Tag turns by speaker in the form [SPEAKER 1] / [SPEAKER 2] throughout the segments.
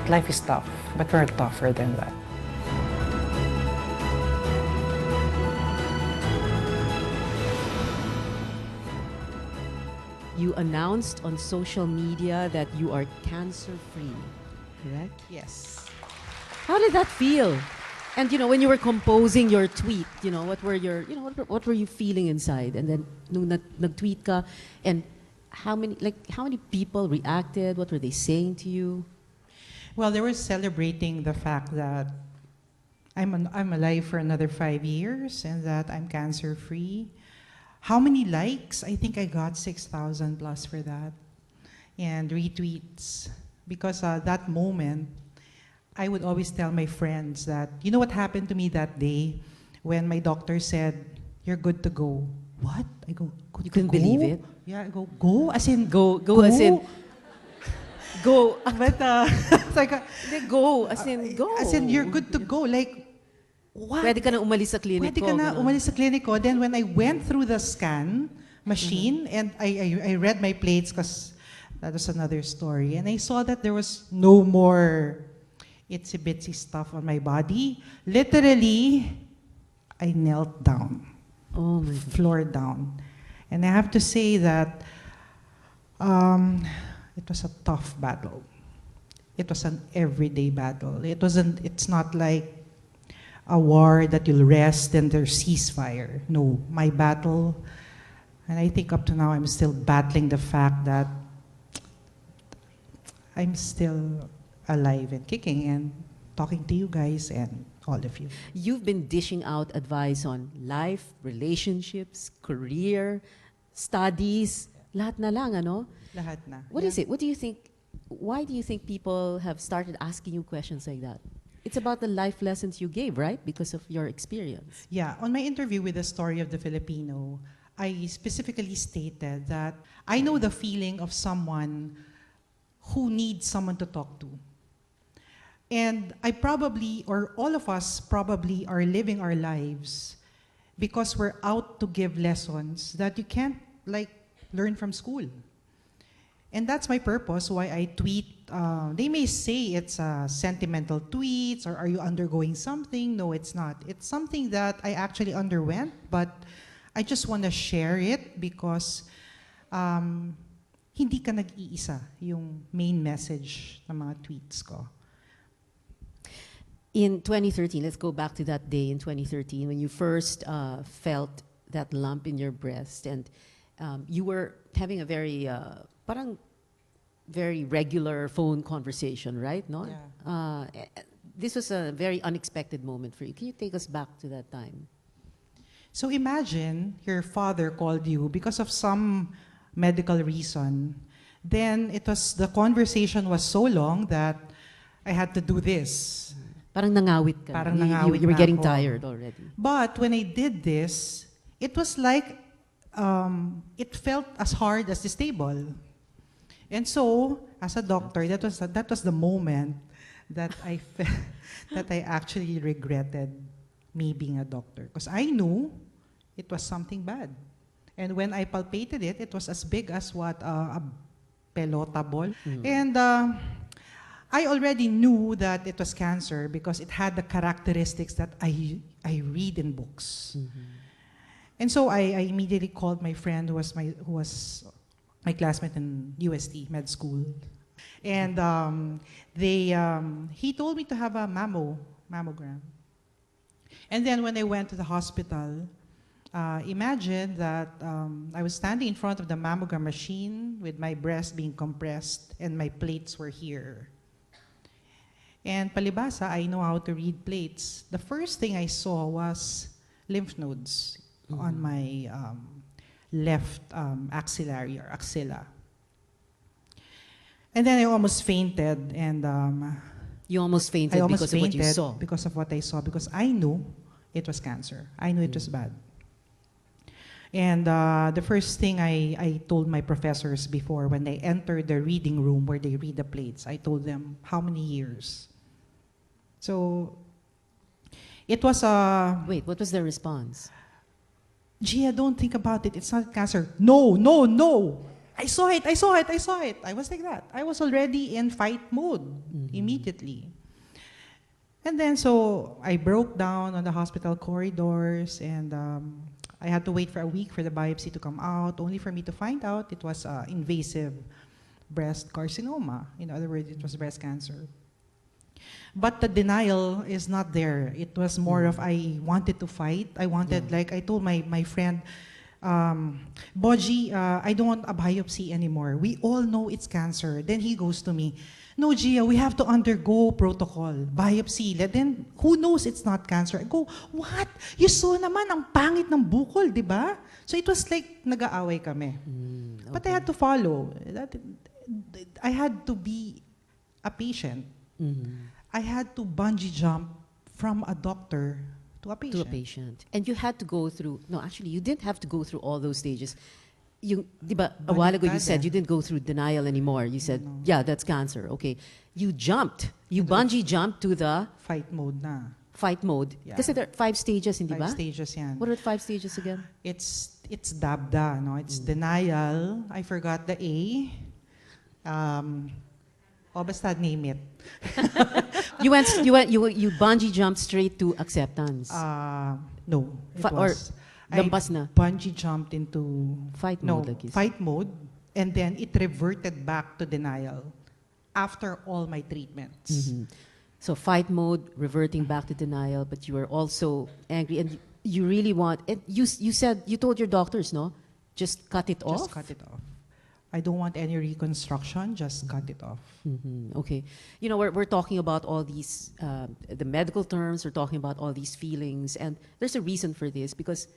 [SPEAKER 1] life is tough, but we're tougher than that.
[SPEAKER 2] You announced on social media that you are cancer-free, correct?
[SPEAKER 3] Yes.
[SPEAKER 2] How did that feel? And when you were composing your tweet, what were your, what were you feeling inside? And then nung nag-tweet ka, and how many people reacted? What were they saying to you?
[SPEAKER 3] Well, they were celebrating the fact that I'm alive for another 5 years and that I'm cancer-free. How many likes? I think I got 6,000 plus for that. And retweets. Because that moment, I would always tell my friends that, you know what happened to me that day when my doctor said, you're good to go. What? I go, good
[SPEAKER 2] You
[SPEAKER 3] to
[SPEAKER 2] couldn't
[SPEAKER 3] go?
[SPEAKER 2] believe it?
[SPEAKER 3] Yeah, I go, go? As in,
[SPEAKER 2] Go as in, go.
[SPEAKER 3] But, it's like,
[SPEAKER 2] Go, as in, go.
[SPEAKER 3] as in, you're good to go. Like, what?
[SPEAKER 2] Pwede ka na umalis sa clinic
[SPEAKER 3] Pwede
[SPEAKER 2] ko.
[SPEAKER 3] ka na
[SPEAKER 2] ganun.
[SPEAKER 3] umalis sa clinic ko. Then when I went through the scan machine and I read my plates because that was another story. And I saw that there was no more itsy bitsy stuff on my body. Literally, I knelt down,
[SPEAKER 2] Oh my God.
[SPEAKER 3] floor down. And I have to say that it was a tough battle. It was an everyday battle. It's not like a war that you'll rest and there's ceasefire. No, my battle, and I think up to now I'm still battling the fact that I'm still alive and kicking and talking to you guys and all of you.
[SPEAKER 2] You've been dishing out advice on life, relationships, career, studies, lahat na lang, ano?
[SPEAKER 3] Lahat na.
[SPEAKER 2] What is it? What do you think? Why do you think people have started asking you questions like that? It's about the life lessons you gave, right? Because of your experience.
[SPEAKER 3] Yeah, on my interview with the Story of the Filipino, I specifically stated that I know the feeling of someone who needs someone to talk to. And I probably, or all of us probably are living our lives because we're out to give lessons that you can't learn from school. And that's my purpose, why I tweet. They may say it's sentimental tweets or are you undergoing something? No, it's not. It's something that I actually underwent, but I just want to share it because hindi ka nag-iisa yung main message ng mga tweets ko.
[SPEAKER 2] In 2013, let's go back to that day in 2013 when you first felt that lump in your breast, and you were having a very parang very regular phone conversation, right? No?
[SPEAKER 3] Yeah.
[SPEAKER 2] This was a very unexpected moment for you. Can you take us back to that time?
[SPEAKER 3] So imagine your father called you because of some medical reason. Then the conversation was so long that I had to do this.
[SPEAKER 2] Parang nangawit ka.
[SPEAKER 3] Parang
[SPEAKER 2] You
[SPEAKER 3] nangawit
[SPEAKER 2] were
[SPEAKER 3] na
[SPEAKER 2] getting
[SPEAKER 3] ako.
[SPEAKER 2] tired already.
[SPEAKER 3] But when I did this, it was like it felt as hard as this table. And so, as a doctor, that was the moment that I felt that I actually regretted me being a doctor, because I knew it was something bad. And when I palpated it, it was as big as what a pelota ball. And I already knew that it was cancer because it had the characteristics that I read in books. And so I immediately called my friend who was my classmate in UST med school, and he told me to have a mammogram. And then when I went to the hospital, imagine that I was standing in front of the mammogram machine with my breast being compressed and my plates were here. And palibasa, I know how to read plates. The first thing I saw was lymph nodes on my left axillary or axilla. And then I almost fainted, and
[SPEAKER 2] You almost fainted
[SPEAKER 3] I almost
[SPEAKER 2] because of what you
[SPEAKER 3] fainted
[SPEAKER 2] saw.
[SPEAKER 3] because of what I saw, because I knew it was cancer. I knew it was bad. And the first thing I told my professors before when they entered the reading room where they read the plates, I told them, how many years? So it was a...
[SPEAKER 2] Wait, what was their response?
[SPEAKER 3] Gia, don't think about it. It's not cancer. No, no, no. I saw it, I saw it, I saw it. I was like that. I was already in fight mode immediately. And then so I broke down on the hospital corridors, and I had to wait for a week for the biopsy to come out, only for me to find out it was invasive breast carcinoma. In other words, it was breast cancer. But the denial is not there. It was more of I wanted to fight. I wanted, like I told my friend, Boji, I don't want a biopsy anymore. We all know it's cancer. Then he goes to me, no, Gia, we have to undergo protocol, biopsy. Then who knows it's not cancer? I go, what? You saw naman ang pangit ng bukol, di ba? So it was like nag-aaway kami.
[SPEAKER 2] Okay.
[SPEAKER 3] But I had to follow. I had to be a patient. I had to bungee jump from a doctor to a patient.
[SPEAKER 2] To a patient. And you had to go through, no, actually, you didn't have to go through all those stages. You, diba, a while ago you said you didn't go through denial anymore. You said, yeah, that's cancer. Okay. You jumped. You bungee jumped to the
[SPEAKER 3] fight mode na.
[SPEAKER 2] Fight mode.
[SPEAKER 3] Yeah.
[SPEAKER 2] Kasi there are 5 stages, hindi ba?
[SPEAKER 3] 5 stages yan.
[SPEAKER 2] What are the 5 stages again?
[SPEAKER 3] It's DABDA, no? It's denial. I forgot the A. Basta name it.
[SPEAKER 2] You bungee jumped straight to acceptance.
[SPEAKER 3] No.
[SPEAKER 2] Lampas na.
[SPEAKER 3] Bungee jumped into
[SPEAKER 2] Fight mode, like you said.
[SPEAKER 3] fight mode, and then it reverted back to denial after all my treatments.
[SPEAKER 2] So fight mode, reverting back to denial, but you were also angry, and you really want. And you said you told your doctors, no, just cut it off.
[SPEAKER 3] Just cut it off. I don't want any reconstruction. Just cut it off.
[SPEAKER 2] Okay, you know we're talking about all these the medical terms. We're talking about all these feelings, and there's a reason for this because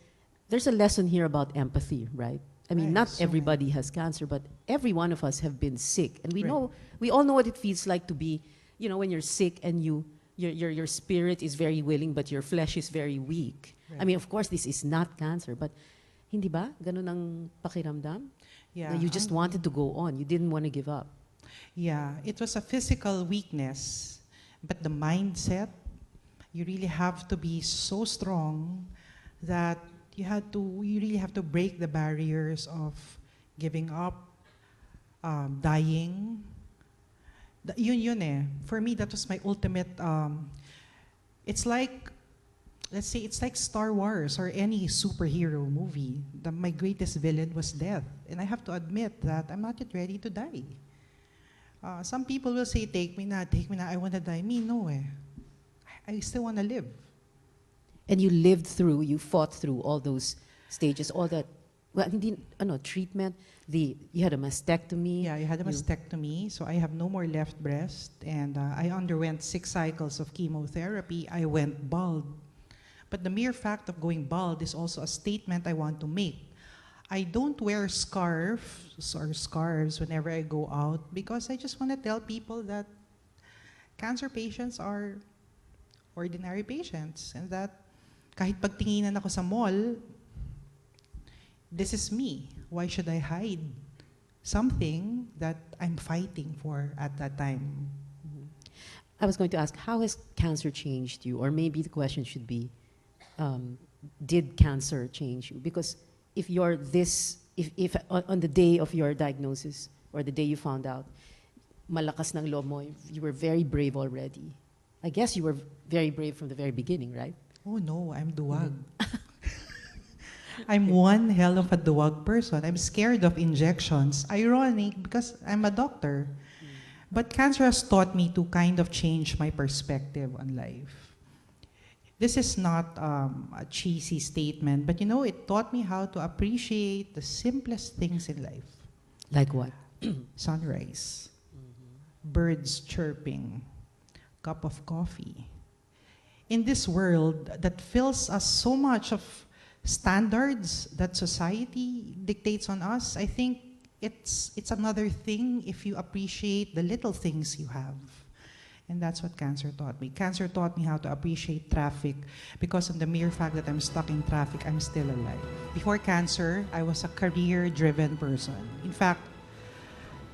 [SPEAKER 2] there's a lesson here about empathy, right? I mean, not everybody has cancer, but every one of us have been sick, and we all know what it feels like to be, you know, when you're sick and your spirit is very willing, but your flesh is very weak.
[SPEAKER 3] Right.
[SPEAKER 2] I mean, of course, this is not cancer, but hindi ba? Ganun ang pakiramdam?
[SPEAKER 3] Yeah.
[SPEAKER 2] You just wanted to go on. You didn't want to give up.
[SPEAKER 3] Yeah, it was a physical weakness, but the mindset, you really have to be so strong that you really have to break the barriers of giving up, dying. Yun eh. For me, that was my ultimate, it's like, let's say it's like Star Wars or any superhero movie. My greatest villain was death. And I have to admit that I'm not yet ready to die. Some people will say, take me na, I want to die. Me, no eh. I still want to live.
[SPEAKER 2] And you lived through, you fought through all those stages, all that, well, hindi, treatment, you had a mastectomy.
[SPEAKER 3] Yeah, I had a mastectomy, so I have no more left breast, and I underwent 6 cycles of chemotherapy. I went bald. But the mere fact of going bald is also a statement I want to make. I don't wear scarves whenever I go out because I just want to tell people that cancer patients are ordinary patients, and that kahit pagtinginan ako sa mall, this is me. Why should I hide something that I'm fighting for at that time?
[SPEAKER 2] I was going to ask, how has cancer changed you? Or maybe the question should be, did cancer change you? Because if you're if on the day of your diagnosis or the day you found out, malakas ng loob mo, you were very brave already. I guess you were very brave from the very beginning, right?
[SPEAKER 3] Oh no, I'm duwag. I'm one hell of a duwag person. I'm scared of injections. Ironic because I'm a doctor. But cancer has taught me to kind of change my perspective on life. This is not a cheesy statement, but you know, it taught me how to appreciate the simplest things in life.
[SPEAKER 2] Like what?
[SPEAKER 3] Sunrise, birds chirping, cup of coffee. In this world that fills us so much of standards that society dictates on us, I think it's another thing if you appreciate the little things you have. And that's what cancer taught me. Cancer taught me how to appreciate traffic because of the mere fact that I'm stuck in traffic, I'm still alive. Before cancer, I was a career-driven person. In fact,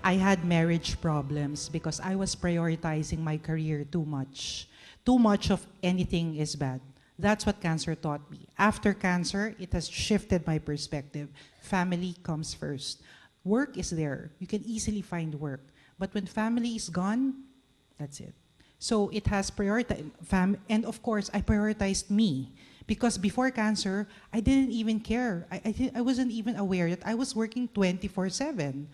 [SPEAKER 3] I had marriage problems because I was prioritizing my career too much. Too much of anything is bad. That's what cancer taught me. After cancer, it has shifted my perspective. Family comes first. Work is there. You can easily find work. But when family is gone, that's it. So it has and of course, I prioritized me. Because before cancer, I didn't even care. I wasn't even aware that I was working 24/7.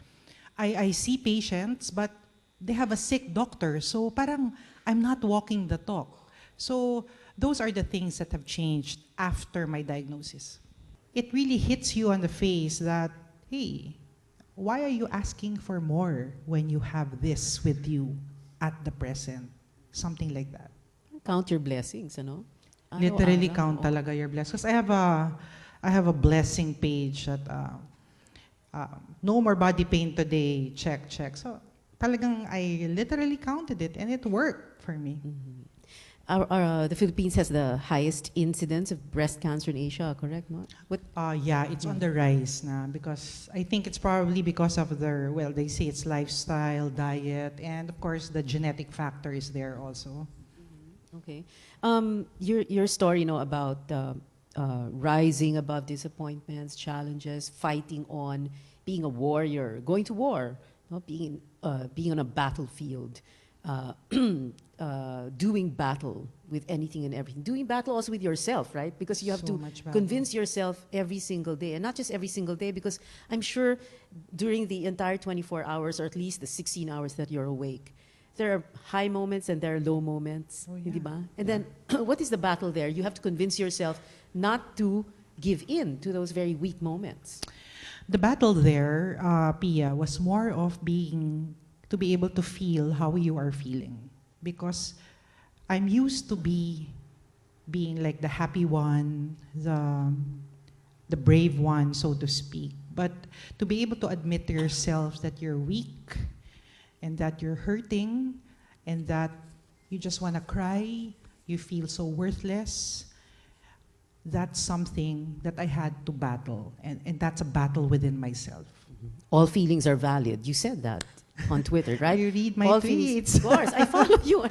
[SPEAKER 3] I see patients, but they have a sick doctor. So parang I'm not walking the talk. So those are the things that have changed after my diagnosis. It really hits you on the face that, hey, why are you asking for more when you have this with you at the present? Something like that.
[SPEAKER 2] Count your blessings, ano?
[SPEAKER 3] Literally
[SPEAKER 2] Araw-araw,
[SPEAKER 3] count
[SPEAKER 2] oo.
[SPEAKER 3] talaga your blessings. Because I have a blessing page that no more body pain today, check. So talagang I literally counted it and it worked for me.
[SPEAKER 2] The Philippines has the highest incidence of breast cancer in Asia, correct? No? What?
[SPEAKER 3] Yeah, it's on the rise na because I think it's probably because of they say it's lifestyle, diet, and of course the genetic factor is there also.
[SPEAKER 2] Okay. Your story, about rising above disappointments, challenges, fighting on, being a warrior, going to war, being on a battlefield, doing battle with anything and everything, doing battle also with yourself, right? Because you have
[SPEAKER 3] So
[SPEAKER 2] to
[SPEAKER 3] much battle.
[SPEAKER 2] convince yourself every single day, and not just every single day, because I'm sure during the entire 24 hours, or at least the 16 hours that you're awake, there are high moments and there are low moments,
[SPEAKER 3] Oh,
[SPEAKER 2] hindi
[SPEAKER 3] yeah.
[SPEAKER 2] ba? And then, what is the battle there? You have to convince yourself not to give in to those very weak moments.
[SPEAKER 3] The battle there, Pia, was more of to be able to feel how you are feeling. Because I'm used to being like the happy one, the brave one, so to speak. But to be able to admit to yourself that you're weak and that you're hurting and that you just want to cry, you feel so worthless, that's something that I had to battle. And that's a battle within myself.
[SPEAKER 2] All feelings are valid. You said that on Twitter, right?
[SPEAKER 3] You read my
[SPEAKER 2] All
[SPEAKER 3] tweets.
[SPEAKER 2] Feelings, of course, I follow you.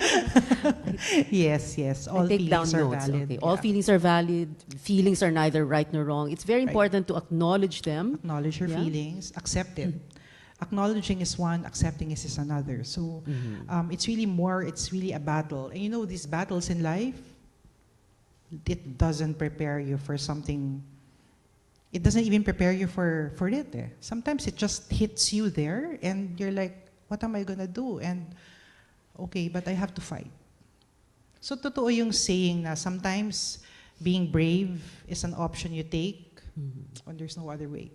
[SPEAKER 3] Yes. All
[SPEAKER 2] I take down
[SPEAKER 3] feelings are
[SPEAKER 2] notes.
[SPEAKER 3] valid.
[SPEAKER 2] Okay. All
[SPEAKER 3] Yeah.
[SPEAKER 2] feelings are valid. Feelings are neither right nor wrong. It's very
[SPEAKER 3] Right.
[SPEAKER 2] important to acknowledge them.
[SPEAKER 3] Acknowledge your
[SPEAKER 2] Yeah.
[SPEAKER 3] feelings, accept it. Acknowledging is one, accepting is another. So it's really a battle. And these battles in life, it doesn't prepare you for something. It doesn't even prepare you for it. Sometimes it just hits you there and you're like, what am I gonna do? And okay, but I have to fight. So totoo yung saying na sometimes being brave is an option you take when there's no other way.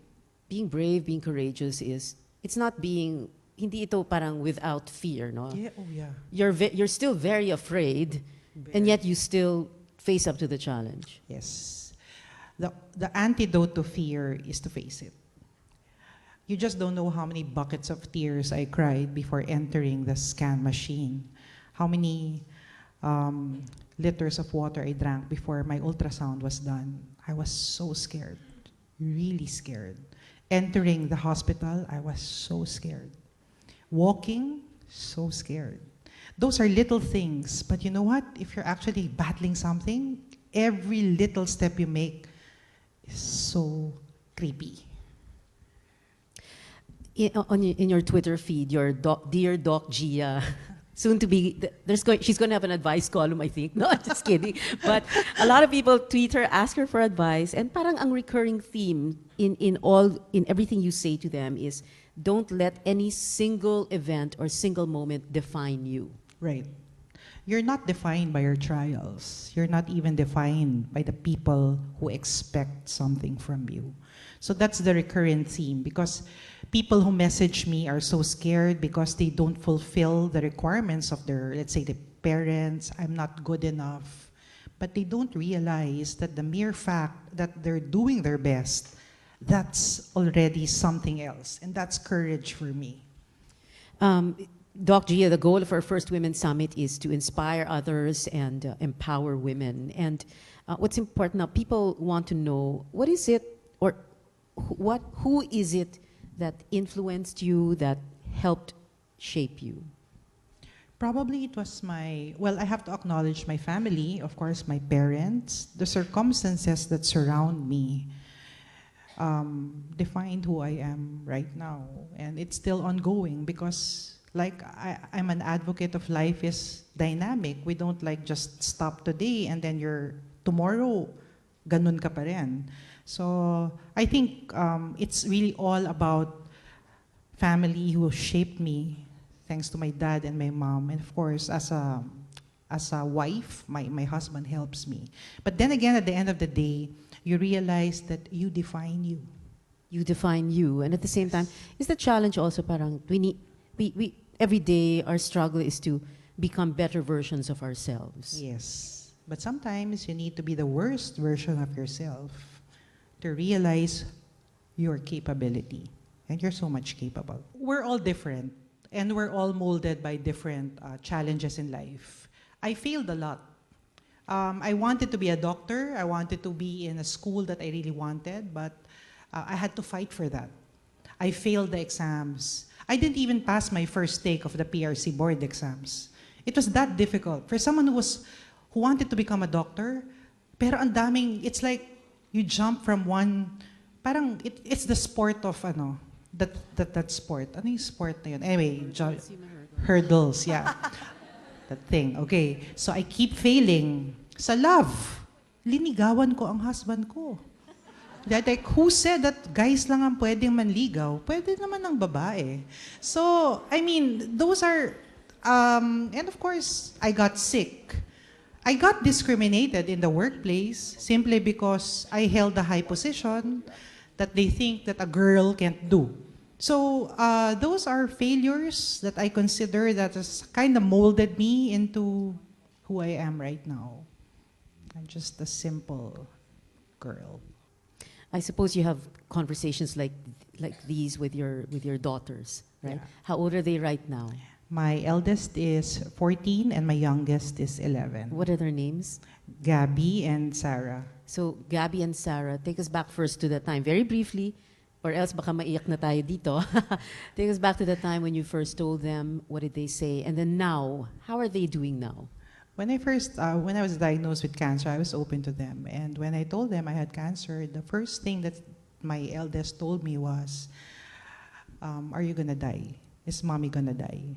[SPEAKER 2] Being brave, being courageous it's not being, hindi ito parang without fear, no?
[SPEAKER 3] Yeah, oh yeah.
[SPEAKER 2] You're still very afraid, and yet you still face up to the challenge.
[SPEAKER 3] Yes. The antidote to fear is to face it. You just don't know how many buckets of tears I cried before entering the scan machine. How many liters of water I drank before my ultrasound was done. I was so scared, really scared. Entering the hospital, I was so scared. Walking, so scared. Those are little things, but you know what? If you're actually battling something, every little step you make is so creepy.
[SPEAKER 2] In your Twitter feed, your dear Doc Gia, soon to be, she's going to have an advice column, I think. No, I'm just kidding. But a lot of people tweet her, ask her for advice, and parang ang recurring theme in everything you say to them is, don't let any single event or single moment define you.
[SPEAKER 3] Right. You're not defined by your trials. You're not even defined by the people who expect something from you. So that's the recurrent theme, because people who message me are so scared because they don't fulfill the requirements of their, let's say, the parents. I'm not good enough. But they don't realize that the mere fact that they're doing their best, that's already something else. And that's courage for me.
[SPEAKER 2] Doc Gia, the goal of our First Women's Summit is to inspire others and empower women. And what's important now, people want to know, what is it, or who is it that influenced you, that helped shape you?
[SPEAKER 3] Probably it was I have to acknowledge my family, of course, my parents, the circumstances that surround me. defined who I am right now. And it's still ongoing because like I'm an advocate of life is dynamic. We don't like just stop today and then you're tomorrow, ganun ka pa rin. So I think it's really all about family who shaped me, thanks to my dad and my mom. And of course, as a wife, my husband helps me. But then again, at the end of the day, you realize that you define you.
[SPEAKER 2] You define you, and at the same time, is the challenge also parang we every day our struggle is to become better versions of ourselves.
[SPEAKER 3] Yes. But sometimes you need to be the worst version of yourself to realize your capability. And you're so much capable. We're all different, and we're all molded by different challenges in life. I failed a lot. I wanted to be a doctor. I wanted to be in a school that I really wanted, but I had to fight for that. I failed the exams. I didn't even pass my first take of the PRC board exams. It was that difficult. For someone who wanted to become a doctor, pero ang daming, it's like you jump from one, parang it's the sport of that sport. Ano yung sport na yun? Anyway, hurdles, yeah. That thing. Okay. So I keep failing. Sa love, linigawan ko ang husband ko. Like, who said that guys lang ang pwedeng manligaw? Pwede naman ng babae. So, I mean, those are, and of course, I got sick. I got discriminated in the workplace simply because I held a high position that they think that a girl can't do. So those are failures that I consider that has kind of molded me into who I am right now. I'm just a simple girl.
[SPEAKER 2] I suppose you have conversations like these with your daughters, right?
[SPEAKER 3] Yeah.
[SPEAKER 2] How old are they right now?
[SPEAKER 3] My eldest is 14 and my youngest is 11.
[SPEAKER 2] What are their names?
[SPEAKER 3] Gabby and Sarah.
[SPEAKER 2] So, Gabby and Sarah, take us back first to the time, very briefly, or else baka maiyak na tayo dito. Take us back to the time when you first told them, what did they say? And then now, how are they doing now?
[SPEAKER 3] When I was diagnosed with cancer, I was open to them. And when I told them I had cancer, the first thing that my eldest told me was, are you gonna die? Is mommy gonna die?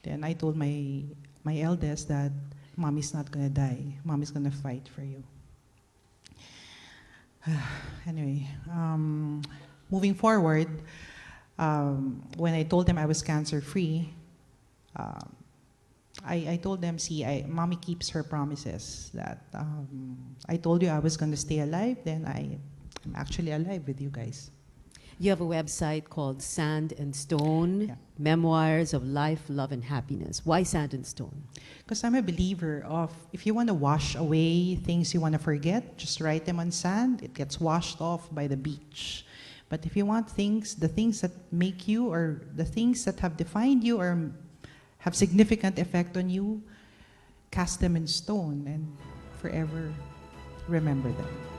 [SPEAKER 3] Then I told my eldest that mommy's not gonna die. Mommy's gonna fight for you. Anyway, moving forward, when I told them I was cancer-free, I told them, see, mommy keeps her promises. That I told you I was going to stay alive, then I'm actually alive with you guys.
[SPEAKER 2] You have a website called Sand and Stone,
[SPEAKER 3] Yeah.
[SPEAKER 2] Memoirs of Life, Love, and Happiness. Why Sand and Stone?
[SPEAKER 3] Because I'm a believer of, if you want to wash away things you want to forget, just write them on sand. It gets washed off by the beach. But if you want the things that make you, or the things that have defined you or have significant effect on you, cast them in stone and forever remember them.